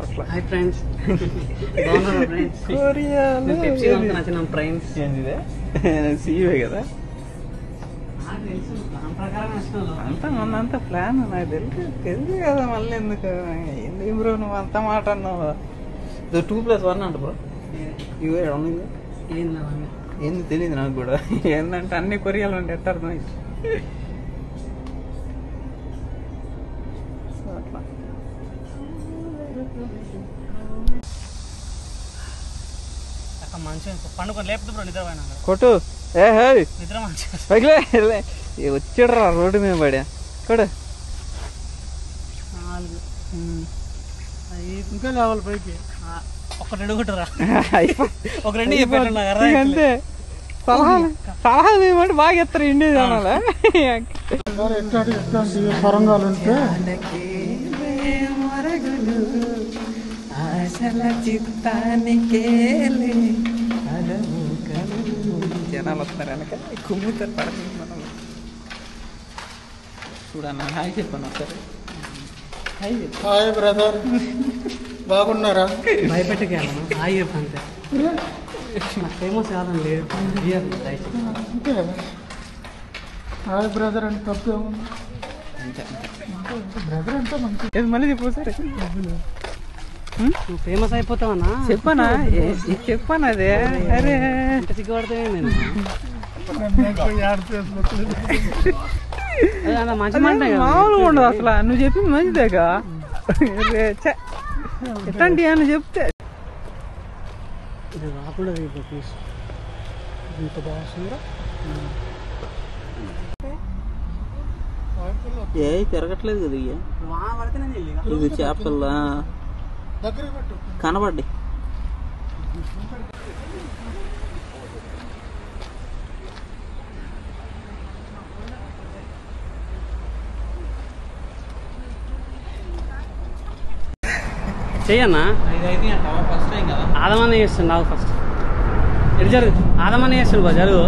అట్లా. Hi friends, బాగున్నారా friends? కొరియాలో పెప్సీ కొనుక్కొని ఫ్రెండ్స్. ఏంది సీవే కదా అంతా మనంతా ప్లాన్ నాకు తెలుసు కదా. మళ్ళీ ఎందుకు ఏంది బ్రో నువ్వు అంత మాట అన్నావు? 2+1 అంట బ్రో. ఇవే ఉంది ఏంది తెలియదు నాకు కూడా. ఏంటంటే అన్ని కొరియాలు ఉంటే ఎట్ట అర్థమైంది. అట్లా మంచిగా పండుకొని లేపుతూ బ్రో నిద్ర పోయినా కొట్టు. ఏ నిద్ర మంచిగా పైకిలే వచ్చాడు రా రోడ్డు మీద పడా కొడు. 4 ఇంకా లేవాలి పైకి. ఒక 2 కొట్టురా. ఒక 2 అంతే. సలహాలు ఏమంటే బాగా ఎత్తారు ఇండియా జనాలు. ఎట్లాంటి సొరంగాలు ఉంటే జనాలు వస్తారు వెనక కుమ్ముతారు పడుతుంది. మనం చూడన్నా హాయ్ చెప్పాను ఒకసారి. హాయ్ చెప్పు. హాయ్ బ్రదర్, బాగున్నారా? భయపెట్టకేళ్ళను హాయ్ చెప్పు అంతే. నాకు ఫేమస్ కాదండి. అంతే కదా. హాయ్ బ్రదర్ అంటే తప్పే ఉంది. బ్రదర్ అంటే మంచి. ఏది మళ్ళీ చెప్పు సరే. నువ్వు ఫేమస్ అయిపోతావన్నా? చెప్పనా చెప్పాను అదే. అరే ఇంత సిగ్గుపడతానే నేను. మంచి మాట మామూలుగా ఉండదు అసలు. నువ్వు చెప్పింది మంచిదేగా. ఎట్లాంటి నువ్వు చెప్తే రాకుండా ప్లీజ్. ఇంత బాగుందా? ఏ తిరగట్లేదు కదా ఇక. ఇది చేపల కనబడ్డాయి. చెయ్యన్నా. ఫస్ట్ టైం కదా. ఆదమని చేస్తుండు నాకు ఫస్ట్. ఎటు జరుగు. ఆదమని చేస్తుండు బా జరుగు.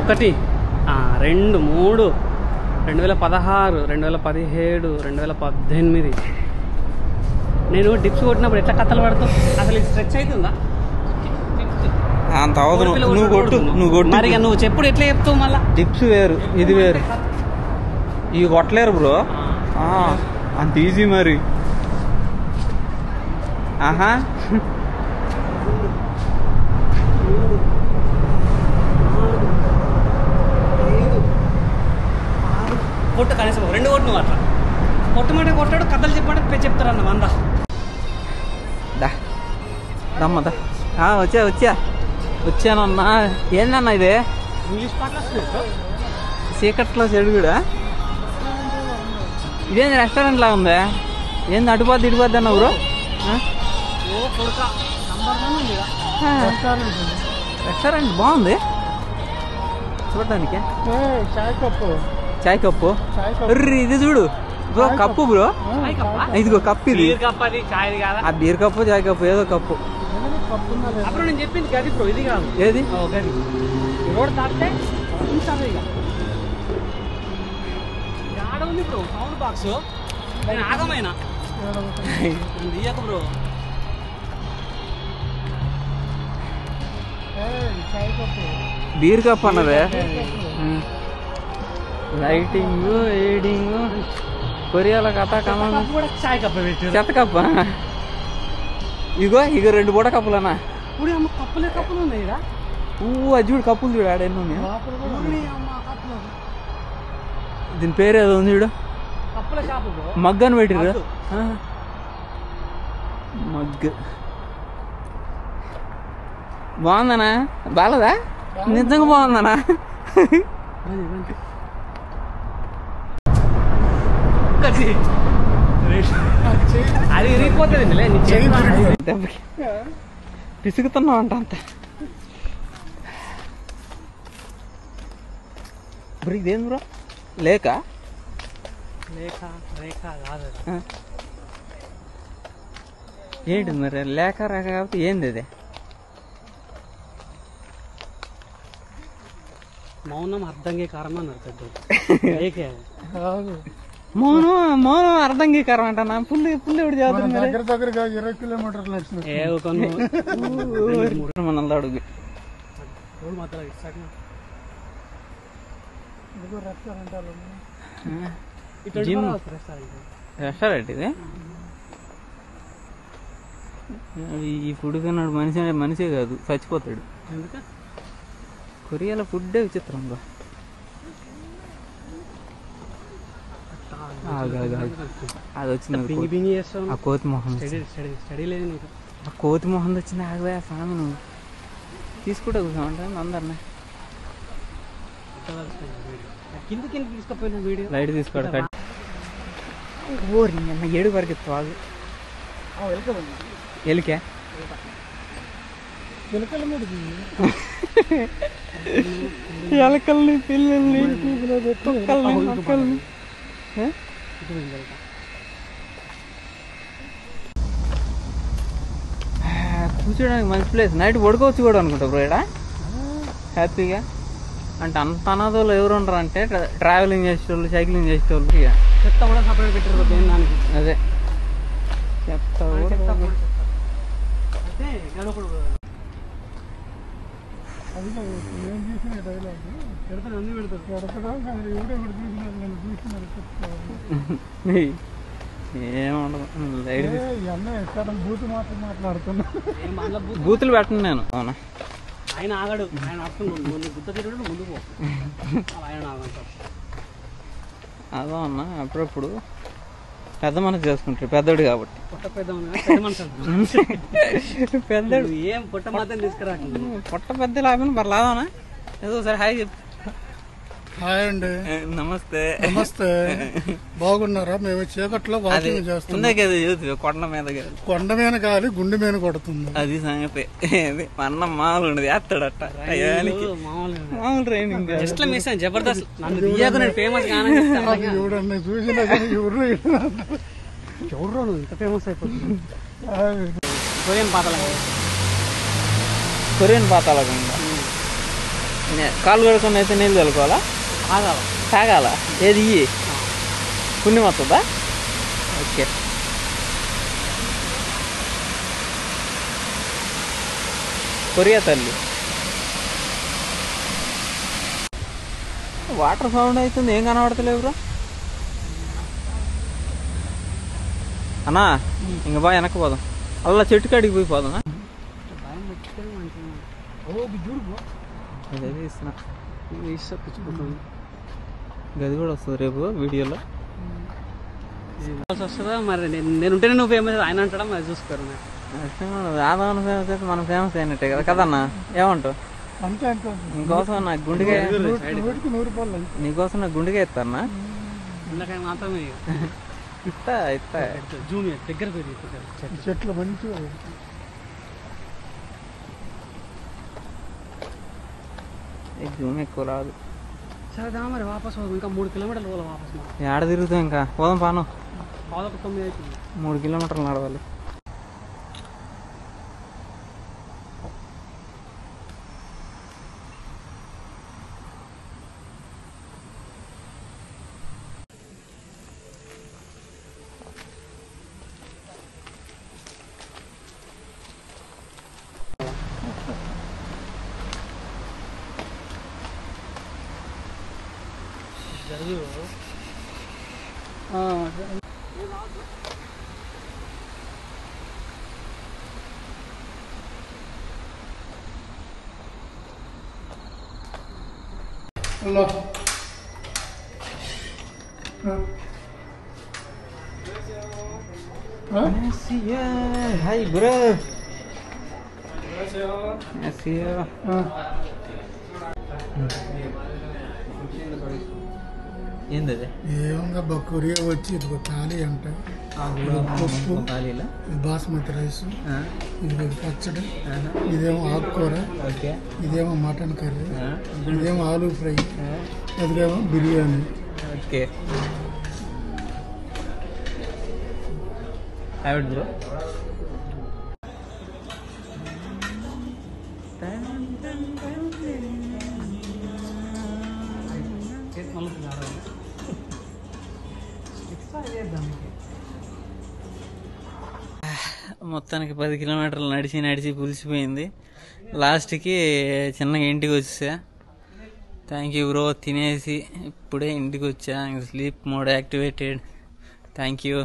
ఒకటి 2 3 2016 2017 2018. నేను డిప్స్ కొట్టినప్పుడు ఎట్లా కథలు పడతావు అసలు? ఇది స్ట్రెచ్ అవుతుందా? అంత అవదు. నువ్వు కొట్టు మరి నువ్వు చెప్పుడు ఎట్లా చెప్తావు మళ్ళా? డిప్స్ వేరు ఇది వేరు. ఇవి కొట్టలేరు బ్రో. అంత ఈజీ మరి. ఆహా కొట్టు కనీసం 2 కొట్టు. నువ్వు అట్లా కొట్టమంటే కొట్టాడు, కథలు చెప్పమంటే చెప్తారు అన్న 100. దమ్మదా వచ్చానన్నా. ఏందన్నా ఇది? ఇంగ్లీష్ పాటలు చీకట్లో చెడు కూడా. ఇదేంది రెస్టారెంట్ లాగా ఉందా? ఏంది అటుపోద్ది ఇటుపోద్ది అన్న బ్రో? రెస్టారెంట్ బాగుంది చూడటానికి. చాయ్ కప్పు. ఇది చూడు బ్రో, కప్పు బ్రో. ఇదిగో కప్పు. ఇది ఆ బీర్ కప్పు చాయ్ కప్పు ఏదో కప్పు. అప్పుడు నేను చెప్పింది గది బ్రో, ఇది కాదు. ఏది? గది రోడ్ దాటితే ఇక ఆడ ఉంది బ్రో సౌండ్ బాక్స్. నేను ఆగమైనా తీయక బ్రో. బీర్ కప్ అన్నదే. లైటింగ్ ఎయిడింగ్ కొరియాల కథ చాయ్ కప్ప పెట్టి చెత్త కప్ప. ఇగో 2 బూట కప్పులన్నా. ఇప్పుడు అమ్మ కప్పులు ఉన్నాయి. అది చూడు కప్పులు చూడు ఆడ ఎన్ని ఉన్నాయి. దీని పేరు ఏదో ఉంది చూడు. కప్పుల షాపు మగ్ అని పెట్టిరు. మగ్ బాగుందనా? బాగలదా? నిజంగా బాగుందనా? అది ఇరిగిపోతుంది. పిసుకుతున్నావు అంట అంత. బ్రో ఇదేం బ్రో? లేక కాదు. ఏంటి మరి లేక రేఖ కాబట్టి ఏంది అది? మౌనం అర్థంగే కారమని అర్థం. మౌనం అర్ధంగీకారం అంట నా పుల్లి ఎవడు చదువుతుంది దగ్గర దగ్గరగా 20 కిలోమీటర్లు వచ్చిన మన అడుగు రెస్టారెంట్ ఇది. ఈ ఫుడ్ కన్నాడు మనిషే కాదు చచ్చిపోతాడు. కొరియాలో ఫుడ్డే విచిత్రంగా. అది వచ్చింది ఆ కోతి మొహం. ఆ కోతి మొహం వచ్చింది. ఆగిపోయా స్వామి నువ్వు తీసుకుంటా కూర్చోమంటే అందరినీ లైట్ తీసుకోడు. ఓరి అన్న 7 వరకు ఎత్తు వాళ్ళు ఎలికే ఎలకల్ని పిల్లల్ని మొక్కల్ని కూర్చోడానికి మంచి ప్లేస్. నైట్ పడుకోవచ్చు కూడా అనుకుంటా బ్రో ఇక్కడ హ్యాపీగా. అంటే అంత అనాథోళ్ళు ఎవరు ఉండరు అంటే ట్రావెలింగ్ చేసేటోళ్ళు, సైక్లింగ్ చేసేటోళ్ళు. ఇక చెత్త కూడా సపరేట్ పెట్టారు దానికి. అదే చెత్త బూతులు పెట్టను నేను. అవునా ఆయన ఆగాడు. ఆయన గుత్త తిరుగుడు ముందు పో. ఆయన ఆగంటారు. అదో అన్న అప్పుడప్పుడు పెద్ద మనసు చేసుకుంటాడు పెద్దోడు కాబట్టి. పెద్దోడు ఏం పుట్ట మాత్రం తీసుకురాకండి. పుట్ట పెద్ద లాభం పర్లేదనా. ఏదో సరే హాయ్ చెప్పు. హాయ్ అండి. నమస్తే. నమస్తే. బాగున్నారా? మేము చీకట్లో వాకింగ్ చేస్తాం. కొండ మీద కాదు గుండె మీద కొడుతుంది. అది సంగతి. అన్న మామూలు ఉండదు వేస్తాడట. మామూలు ట్రైనింగ్ జబర్దస్త్. ఫేమస్ చూడండి చూసినా ఎవరు ఇంత ఫేమస్ అయిపోతుంది. కొరియన్ పాతాళగంగ. కాలు కడుకొని అయితే నీళ్ళు కలుకోవాలా? తాగాల? ఏది పుణ్యం వస్తుందా? ఓకే. కొరియా తల్లి. వాటర్ సౌండ్ అవుతుంది. ఏం కనబడతలేవు బ్రో. అన్నా ఇంక బాగా వెనక్కి పోదాం. అలా చెట్టు కాడికి పోయి పోదాం. గది కూడా వస్తుంది రేపు వీడియోలో. వస్తుందా మరి? నేనుంటేనే నువ్వు ఫేమస్. ఆయన అంటాడా మరి చూసుకోరు. రాధవన్ ఫేమస్ అయితే మనం ఫేమస్ అయినట్టే కదా కదన్నా. ఏమంటావు? నీకోసం నాకు గుండెగా నీకోసం నాకు గుండెగా ఇస్తారన్నా. మాత్రమే ఇస్తా జూనియర్ దగ్గర చెట్లు మంచి జూమ్ ఎక్కువ రాదు. సరే మరి వాపస్ ఇంకా 3 కిలోమీటర్లు పోవాలి. వాపస్ ఏడ తిరుగుతాం ఇంకా పోదాం. పాను 9 అవుతుంది. 3 కిలోమీటర్లు నడవాలి. హలో. Hi bro. ఏంది ఏముందబ్బా కొరియా వచ్చి ఇది ఖాళీ అంట. పప్పు, బాస్మతి రైస్, ఇది పచ్చడి, ఇదేమో ఆకుకూర, ఇదేమో మటన్ కర్రీ, ఇదేమో ఆలూ ఫ్రై, అదిగేమో బిర్యానీ. Okay bro. మొత్తానికి 10 కిలోమీటర్లు నడిచి పులిసిపోయింది. లాస్ట్కి చిన్నగా ఇంటికి వచ్చా. Thank you bro. తినేసి ఇప్పుడే ఇంటికి వచ్చా. Sleep mode activated. Thank you.